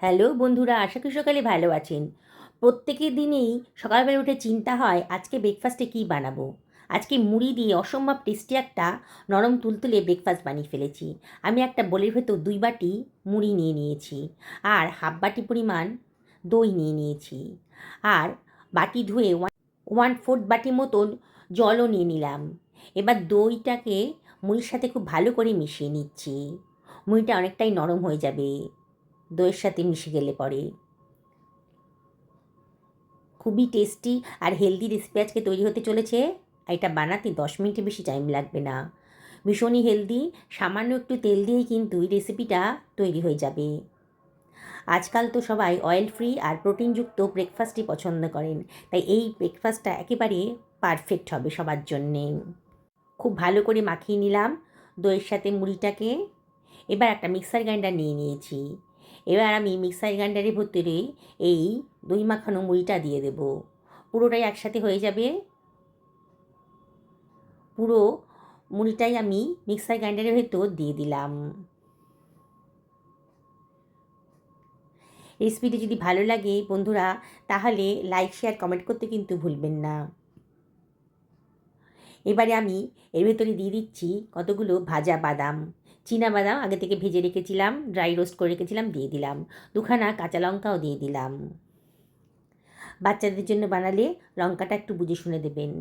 Hello বন্ধুরা, আশা করি সকালে ভালো আছেন। প্রত্যেকের দিনেই সকালবেলা উঠে চিন্তা হয় আজকে ব্রেকফাস্টে কী বানাবো। আজকে মুড়ি দিয়ে অসম্ভব টেস্টি একটা নরম তুলতুলে ব্রেকফাস্ট বানিয়ে ফেলেছি। আমি একটা বোলের ভেতর 2 বাটি মুড়ি নিয়ে নিয়েছি, আর হাফ বাটি পরিমাণ দই নিয়ে নিয়েছি, আর বাটি ধুয়ে 1/4 বাটি মতন জলও নিয়ে নিলাম। এবার দইটাকে মুড়ির সাথে খুব ভালো করে মিশিয়ে নিচ্ছি। মুড়িটা অনেকটাই নরম হয়ে যাবে দইয়ের সাথে মিশে গেলে পরে। খুবই টেস্টি আর হেলদি রেসিপি আজকে তৈরি হতে চলেছে। এটা বানাতে 10 মিনিটের বেশি টাইম লাগবে না। ভীষণই হেলদি, সামান্য একটু তেল দিয়েই কিন্তু এই রেসিপিটা তৈরি হয়ে যাবে। আজকাল তো সবাই অয়েল ফ্রি আর প্রোটিনযুক্ত ব্রেকফাস্টই পছন্দ করেন, তাই এই ব্রেকফাস্টটা একেবারে পারফেক্ট হবে সবার জন্যে। খুব ভালো করে মাখিয়ে নিলাম দইয়ের সাথে মুড়িটাকে। এবার একটা মিক্সার গ্রাইন্ডার নিয়ে নিয়েছি। এবার আমি মিক্সার গ্রাইন্ডারের ভেতরে এই দই মাখানো মুড়িটা দিয়ে দেব। পুরোটাই একসাথে হয়ে যাবে। পুরো মুড়িটাই আমি মিক্সার গ্রাইন্ডারের ভেতর দিয়ে দিলাম। রেসিপিটি যদি ভালো লাগে বন্ধুরা, তাহলে লাইক শেয়ার কমেন্ট করতে কিন্তু ভুলবেন না। এবারে আমি এর ভেতরে দিয়ে দিচ্ছি কতগুলো ভাজা বাদাম। বাদাম আগে থেকে ভেজে রেখেছিলাম, ড্রাই রোস্ট করে রেখেছিলাম, দিয়ে দিলাম। 2খানা কাঁচা লঙ্কাও দিয়ে দিলাম। বাচ্চাদের জন্য বানালে লঙ্কাটা একটু বুঝে শুনে দেবেন।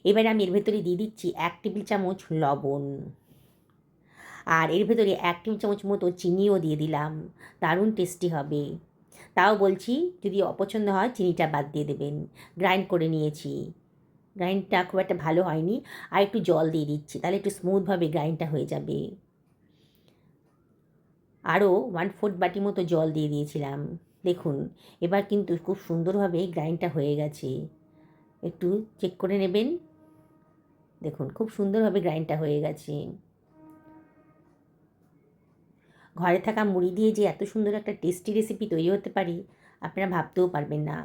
এবারে আমি এর ভেতরে দিয়ে দিচ্ছি 1 টেবিল চামচ লবণ, আর এর ভেতরে 1 টেবিল চামচ মতো চিনিও দিয়ে দিলাম। দারুণ টেস্টি হবে। তাও বলছি, যদি অপছন্দ হয় চিনিটা বাদ দিয়ে দেবেন। গ্রাইন্ড করে নিয়েছি। গ্রাইন্ডটা খুব একটা ভালো হয়নি, আর একটু জল দিয়ে দিচ্ছি, তাহলে একটু স্মুথভাবে গ্রাইন্ডটা হয়ে যাবে। আরও 1/4 বাটি মতো জল দিয়ে দিয়েছিলাম। দেখুন, এবার কিন্তু খুব সুন্দরভাবে গ্রাইন্ডটা হয়ে গেছে। একটু চেক করে নেবেন। দেখুন, খুব সুন্দরভাবে গ্রাইন্ডটা হয়ে গেছে। ঘরে থাকা মুড়ি দিয়ে যে এত সুন্দর একটা টেস্টি রেসিপি তৈরি হতে পারে, আপনারা ভাবতেও পারবেন না।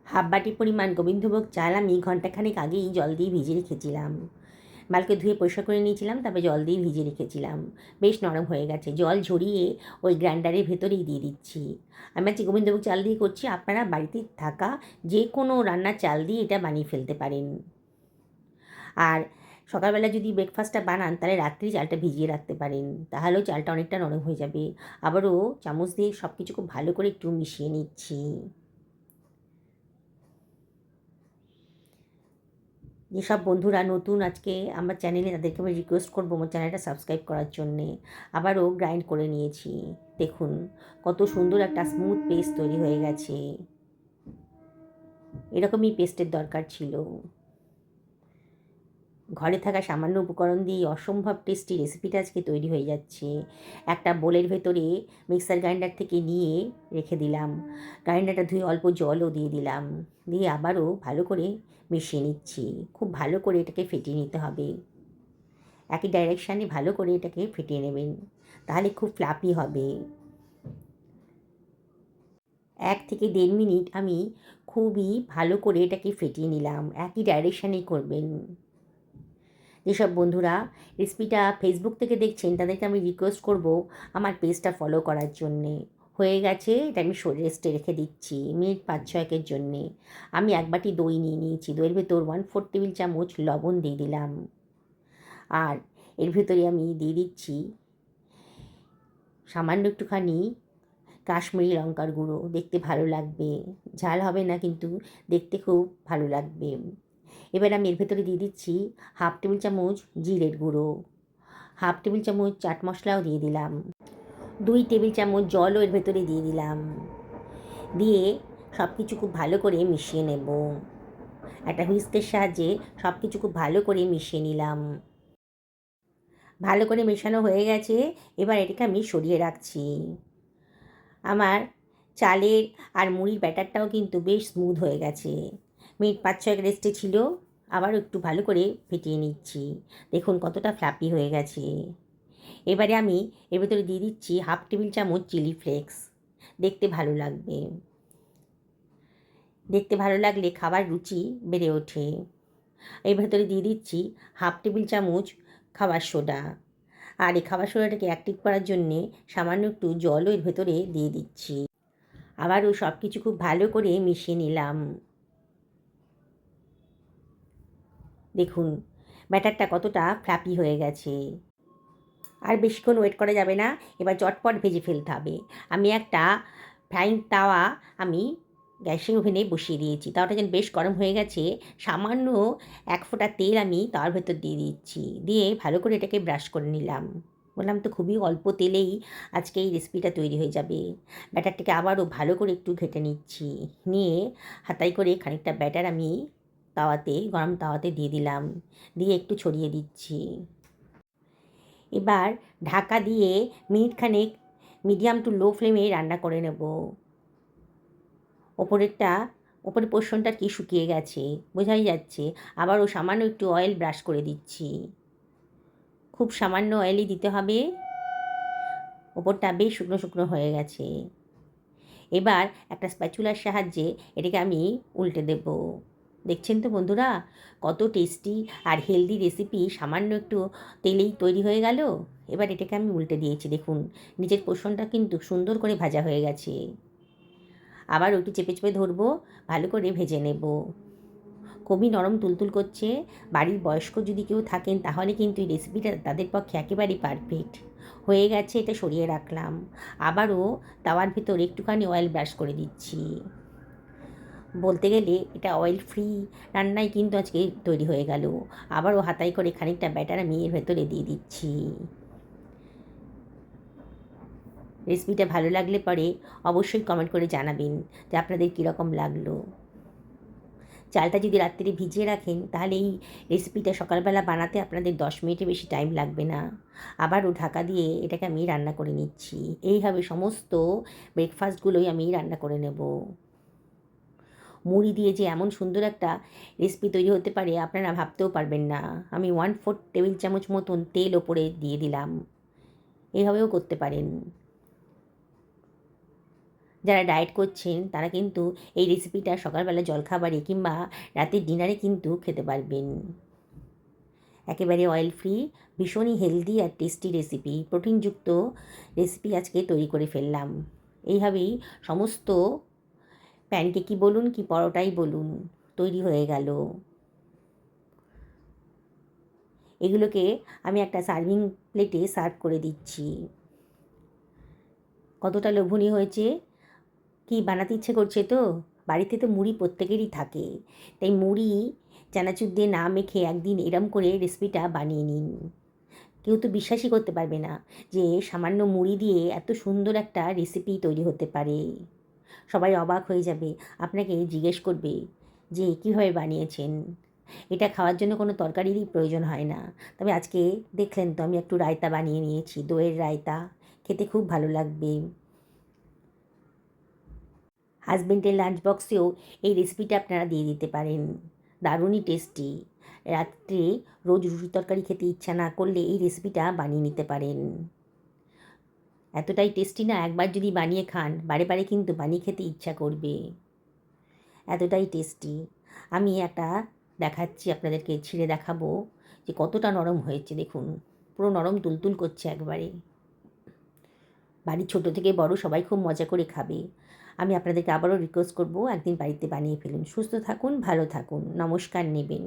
হাফ বাটি পরিমাণ গোবিন্দভোগ চাল আমি ঘন্টাখানেক আগেই জল দিয়ে ভিজিয়ে রেখেছিলাম। মালকে ধুয়ে পরিষ্কার করে নিয়েছিলাম, তারপরে জল দিয়ে ভিজিয়ে রেখেছিলাম। বেশ নরম হয়ে গেছে। জল ঝরিয়ে ওই গ্রাইন্ডারের ভেতরেই দিয়ে দিচ্ছি। আমি আজকে গোবিন্দভোগ চাল দিয়ে করছি, আপনারা বাড়িতে থাকা যে কোনো রান্নার চাল দিয়ে এটা বানিয়ে ফেলতে পারেন। আর সকালবেলা যদি ব্রেকফাস্টটা বানান, তাহলে রাত্রি চালটা ভিজিয়ে রাখতে পারেন, তাহলেও চালটা অনেকটা নরম হয়ে যাবে। আবারও চামচ দিয়ে সব কিছু খুব ভালো করে একটু মিশিয়ে নিচ্ছি। যেসব বন্ধুরা নতুন আজকে আমার চ্যানেলে, তাদেরকে আমি রিকোয়েস্ট করবো আমার চ্যানেলটা সাবস্ক্রাইব করার জন্যে। আবারও গ্রাইন্ড করে নিয়েছি। দেখুন, কত সুন্দর একটা স্মুথ পেস্ট তৈরি হয়ে গেছে। এরকমই পেস্টের দরকার ছিল। ঘরে থাকা সামান্য উপকরণ দিয়েই অসম্ভব টেস্টি রেসিপিটা আজকে তৈরি হয়ে যাচ্ছে। একটা বোলের ভেতরে মিক্সার গ্রাইন্ডার থেকে নিয়ে রেখে দিলাম। গ্রাইন্ডারটা ধুয়ে অল্প জলও দিয়ে দিলাম। দিয়ে আবারও ভালো করে মিশিয়ে নিচ্ছি। খুব ভালো করে এটাকে ফেটিয়ে নিতে হবে। একই ডাইরেকশানে ভালো করে এটাকে ফেটিয়ে নেবেন, তাহলে খুব ফ্লাপি হবে। 1 থেকে 1.5 মিনিট আমি খুবই ভালো করে এটাকে ফেটিয়ে নিলাম। একই ডাইরেকশানেই করবেন। যেসব বন্ধুরা রেসিপিটা ফেসবুক থেকে দেখছেন, তাদেরকে আমি রিকোয়েস্ট করব আমার পেজটা ফলো করার জন্যে। হয়ে গেছে, এটা আমি রেস্টে রেখে দিচ্ছি মিনিট 5-6 জন্যে। আমি 1 বাটি দই নিয়ে নিয়েছি। দইয়ের ভেতর 1/4 টেবিল চামচ লবণ দিয়ে দিলাম, আর এর ভেতরে আমি দিয়ে দিচ্ছি সামান্য একটুখানি কাশ্মীরি লঙ্কার গুঁড়ো। দেখতে ভালো লাগবে, ঝাল হবে না, কিন্তু দেখতে খুব ভালো লাগবে। এবার আমি এর ভেতরে দিয়ে দিচ্ছি হাফ টেবিল চামচ জিরের গুঁড়ো, হাফ টেবিল চামচ চাট মশলাও দিয়ে দিলাম, 2 টেবিল চামচ জলও এর ভেতরে দিয়ে দিলাম। দিয়ে সব কিছু খুব ভালো করে মিশিয়ে নেব। একটা হুইস্কের সাহায্যে সব কিছু খুব ভালো করে মিশিয়ে নিলাম। ভালো করে মেশানো হয়ে গেছে। এবার এটাকে আমি সরিয়ে রাখছি। আমার চালের আর মুড়ির ব্যাটারটাও কিন্তু বেশ স্মুথ হয়ে গেছে। মিনিট 5-6 রেস্টে ছিল। আবারও একটু ভালো করে ফেটিয়ে নিচ্ছি। দেখুন কতটা ফ্লাপি হয়ে গেছে। এবারে আমি এর ভেতরে দিয়ে দিচ্ছি হাফ টেবিল চামচ চিলি ফ্লেক্স। দেখতে ভালো লাগবে। দেখতে ভালো লাগলে খাবার রুচি বেড়ে ওঠে। এর ভেতরে দিয়ে দিচ্ছি হাফ টেবিল চামচ খাবার সোডা। আর এই খাবার সোডাটাকে অ্যাক্টিভ করার জন্যে সামান্য একটু জলও এর ভেতরে দিয়ে দিচ্ছি। আবারও সব কিছু খুব ভালো করে মিশিয়ে নিলাম। দেখুন ব্যাটারটা কতটা ফ্লাপি হয়ে গেছে। আর বেশিক্ষণ ওয়েট করা যাবে না, এবার চটপট ভেজে ফেলতে হবে। আমি একটা ফ্রাইং তাওয়া গ্যাসের ওভেনে বসিয়ে দিয়েছি। তাওয়াটা যেন বেশ গরম হয়ে গেছে। সামান্য 1 ফোঁটা তেল আমি তাওয়ার ভেতর দিয়ে দিচ্ছি। দিয়ে ভালো করে এটাকে ব্রাশ করে নিলাম। বললাম তো খুবই অল্প তেলেই আজকে এই রেসিপিটা তৈরি হয়ে যাবে। ব্যাটারটাকে আবারও ভালো করে একটু ঘেঁটে নিচ্ছি। নিয়ে হাতায় করে খানিকটা ব্যাটার আমি গরম তাওয়াতে দিয়ে দিলাম। দিয়ে একটু ছড়িয়ে দিচ্ছি। এবার ঢাকা দিয়ে মিনিটখানেক মিডিয়াম টু লো ফ্লেমে রান্না করে নেব। ওপরের পোর্শনটা কি শুকিয়ে গেছে, বোঝাই যাচ্ছে। আবারও সামান্য একটু অয়েল ব্রাশ করে দিচ্ছি। খুব সামান্য অয়েলই দিতে হবে। ওপরটা বেশ শুকনো শুকনো হয়ে গেছে। এবার একটা স্প্যাচুলার সাহায্যে এটাকে আমি উল্টে দেব। দেখছেন তো বন্ধুরা, কত টেস্টি আর হেলদি রেসিপি সামান্য একটু তেলেই তৈরি হয়ে গেল। এবার এটাকে আমি উল্টে দিয়েছি। দেখুন নিচের পোর্শনটা কিন্তু সুন্দর করে ভাজা হয়ে গেছে। আবার একটু চেপে চেপে ধরবো, ভালো করে ভেজে নেব। খুবই নরম তুলতুল করছে। বাড়ির বয়স্ক যদি কেউ থাকেন তাহলে কিন্তু এই রেসিপিটা তাদের পক্ষে একেবারেই পারফেক্ট। হয়ে গেছে, এটা সরিয়ে রাখলাম। আবারও তাওয়ার ভিতর একটুখানি অয়েল ব্রাশ করে দিচ্ছি। বলতে গেলে এটা অয়েল ফ্রি রান্নাই কিন্তু আজকে তৈরি হয়ে গেল। আবারও হাতায় করে খানিকটা ব্যাটার আমি এর ভেতরে দিয়ে দিচ্ছি। রেসিপিটা ভালো লাগলে পরে অবশ্যই কমেন্ট করে জানাবেন যে আপনাদের কীরকম লাগলো। চালটা যদি রাত্রে ভিজিয়ে রাখেন তাহলে এই রেসিপিটা সকালবেলা বানাতে আপনাদের 10 মিনিটের বেশি টাইম লাগবে না। আবারও ঢাকা দিয়ে এটাকে আমি রান্না করে নিচ্ছি। এইভাবে সমস্ত ব্রেকফাস্টগুলোই আমি রান্না করে নেব। মুড়ি দিয়ে যে এমন সুন্দর একটা রেসিপি তৈরি হতে পারে আপনারা ভাবতেও পারবেন না। আমি 1/4 টেবিল চামচ মতন তেল ওপরে দিয়ে দিলাম। এভাবেও করতে পারেন। যারা ডায়েট করছেন তারা কিন্তু এই রেসিপিটা সকালবেলা জলখাবারে কিংবা রাতের ডিনারে কিন্তু খেতে পারবেন। একেবারে অয়েল ফ্রি, ভীষণই হেলদি আর টেস্টি রেসিপি, প্রোটিনযুক্ত রেসিপি আজকে তৈরি করে ফেললাম। এইভাবেই সমস্ত প্যানকেকই বলুন কি পরোটাই বলুন তৈরি হয়ে গেল। এগুলোকে আমি একটা সার্ভিং প্লেটে সার্ভ করে দিচ্ছি। কতটা লোভনীয় হয়েছে, কি বানাতে ইচ্ছে করছে তো। বাড়িতে তো মুড়ি প্রত্যেকেরই থাকে, তাই মুড়ি চানাচুর দিয়ে না মেখে একদিন এরম করে রেসিপিটা বানিয়ে নিন। কেউ তো বিশ্বাসই করতে পারবে না যে সামান্য মুড়ি দিয়ে এত সুন্দর একটা রেসিপি তৈরি হতে পারে। সবাই অবাক হয়ে যাবে, আপনাকে জিজ্ঞেস করবে যে কীভাবে বানিয়েছেন। এটা খাওয়ার জন্য কোনো তরকারিরই প্রয়োজন হয় না। তবে আজকে দেখলেন তো আমি একটু রায়তা বানিয়ে নিয়েছি, দইয়ের রায়তা, খেতে খুব ভালো লাগবে। হাজব্যান্ডের লাঞ্চ বক্সেও এই রেসিপিটা আপনারা দিয়ে দিতে পারেন। দারুণই টেস্টি। রাত্রে রোজ রুটি তরকারি খেতে ইচ্ছা না করলে এই রেসিপিটা বানিয়ে নিতে পারেন। এতটাই টেস্টি না, একবার যদি বানিয়ে খান বারে বারে কিন্তু বানিয়ে খেতে ইচ্ছা করবে। এতটাই টেস্টি। আমি একটা দেখাচ্ছি আপনাদেরকে, ছিঁড়ে দেখাবো যে কতটা নরম হয়েছে। দেখুন পুরো নরম তুলতুল করছে একবারে। বাড়ির ছোট থেকে বড় সবাই খুব মজা করে খাবে। আমি আপনাদেরকে আবারও রিকোয়েস্ট করব একদিন বাড়িতে বানিয়ে ফেলুন। সুস্থ থাকুন, ভালো থাকুন, নমস্কার নেবেন।